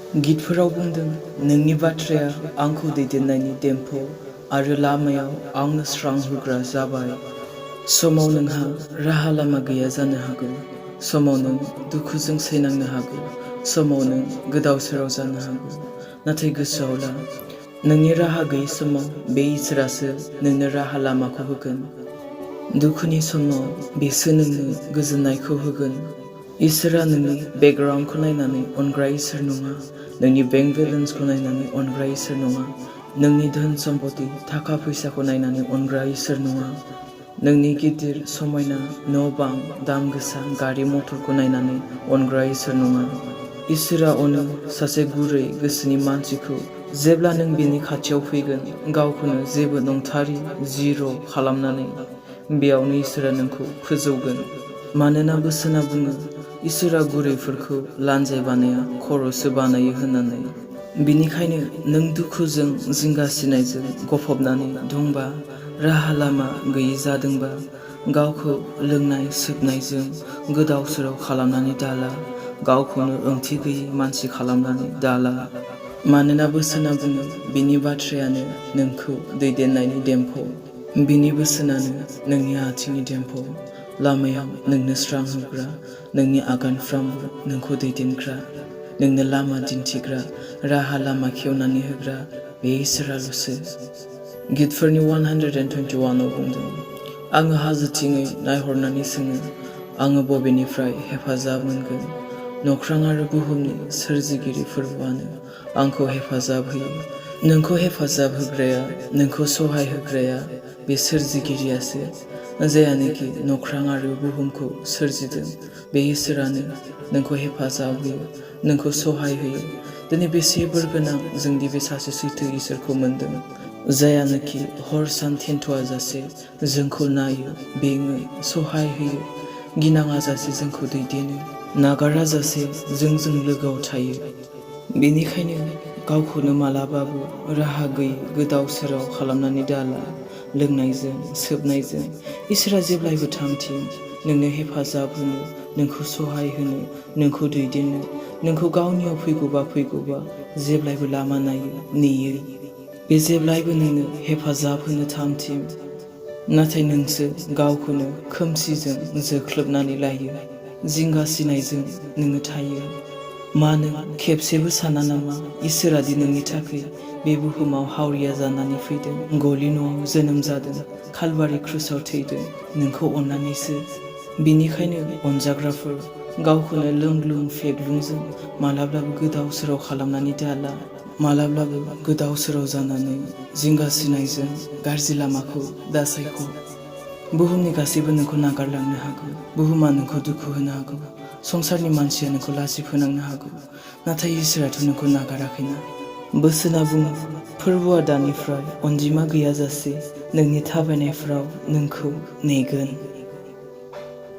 गितफोराव बुंदों नोंनि बाथ्राया आंखौ दैदेननायनि देम्फो आरो लामायाव आंनो स्रां होग्रा जाबाय। समाव नोंहा राहा लामा गैया जानो हागौ, समाव नों दुखुजों सैनांनो हागौ, समाव नों गोदाव सोराव जानो हागौ, नाथाय गोसोआव ला नोंनि राहा गैयै समाव बे इसोरासो नोंनो राहा लामाखौ होगोन। दुखुनि समाव बेसो नोंनो गोजोननायखौ होगोन। इसोरा नोंनि बेकग्राउन्डखौ नायनानै अनग्रा इसोर नङा, नोंनि बेंक बेलेन्सखौ नायनानै अनग्रा इसोर नङा, नोंनि धोन सम्पति थाखा फैसाखौ नायनानै अनग्रा इसोर नङा, नोंनि गिदिर समायना न' बां दाम गोसा गारि मथरखौ नायनानै अनग्रा इसोर नङा। इसोरा अनो सासे गुरै गोसोनि मानसिखौ जेब्ला नों बेनि खाथियाव फैगोन, गावखौनो जेबो नंथारि जिर' खालामनानै बेयावनो इसोरा नोंखौ फोजौगोन। मानोना बोसोना बुङो इसोरा गुरैफोरखौ लानजाय बानाया खर'सो बानायो होननानै। बिनिखायनो नों दुखुजों जिंगासिनायजों गफबनानै दंबा, राहा लामा गैयै जादोंबा, गावखौ लोंनाय सोबनायजों गोदाव सोराव खालामनानै दाला, गावखौनो ओंथि गैयै मानसि खालामनानै दाला। मानोना बोसोना बुङो बिनि बाथ्रायानो नोंखौ दैदेननायनि देम्फो, बिनि बोसोनानो नोंनि आथिंनि देम्फो, लामायाव नोंनो स्रां होग्रा, नोंनि आगानफ्रामबो नोंखौ दैदेनग्रा, नोंनो लामा दिन्थिग्रा, राहा लामा खेवनानै होग्रा बे इसोराल'सो। गितफोरनि 121 आव बुंदों आङो हाजोथिङै नायहरनानै सोङो, आङो बबेनिफ्राय हेफाजाब मोनगोन? नख्रां आरो बुहुमनि सोरजिगिरि फोरबोआनो आंखौ हेफाजाब होयो। नोंखौ हेफाजाब होग्राया, नोंखौ सहाय होग्राया बे सोरजिगिरियासो, जायानोखि नख्रां आरो बुहुमखौ सोरजिदों। बे इसोरानो नोंखौ हेफाजाब होयो, नोंखौ सहाय होयो। दिनै बेसे बोरगोनां जोंदि बे सासे सैथो इसोरखौ मोनदों, जायानोखि हर सान थेन्थ'आ जासे जोंखौ नायो, बेङो, सहाय होयो, गिनाङा जासे जोंखौ दैदेनो, नागारा जासे जोंजों लोगोआव थायो। बेनिखायनो गावखौनो मालाबाबो राहा गैयै गोदाव सोराव खालामनानै दाला। लोंनायजों सोबनायजों इसोरा जेब्लायबो थामथिम, नोंनो हेफाजाब होनो, नोंखौ सहाय होनो, नोंखौ दैदेननो, नोंखौ गावनियाव फैगौबा जेब्लायबो लामा नायो, नेयो। बे जेब्लायबो नोंनो हेफाजाब होनो थामथिम, नाथाय नोंसो गावखौनो खोमसिजों जोख्लोबनानै लायो, जिंगासिनायजों नोङो थायो। मा नों खेबसेबो साना नामा इसोरादि नोंनि थाखाय बे बुहुमाव हावरिया जानानै फैदों, गलि न'आव जोनोम जादों, कालबारि क्रुसाव थैदों नोंखौ अननानैसो। बिनिखायनो अनजाग्राफोर, गावखौनो लोंग्लुं फेग्लुंजों मालाब्लाबो गोदाव सोराव खालामनानै दाला। मालाब्लाबो गोदाव सोराव जानानै जिंगासिनायजों गाज्रि लामाखौ दासायख'। बुहुमनि गासैबो नोंखौ नागारलांनो हागौ, बुहुमा नोंखौ दुखु होनो हागौ, संसारनि मानसिया नोंखौ लासि फोनांनो हागौ, नाथाय इसोराथ' नोंखौ नागाराखैना। बोसोना बुङो फोरबोआ दानिफ्राय अनजिमा गैयाजासे नोंनि थाबायनायफ्राव नोंखौ नेगोन।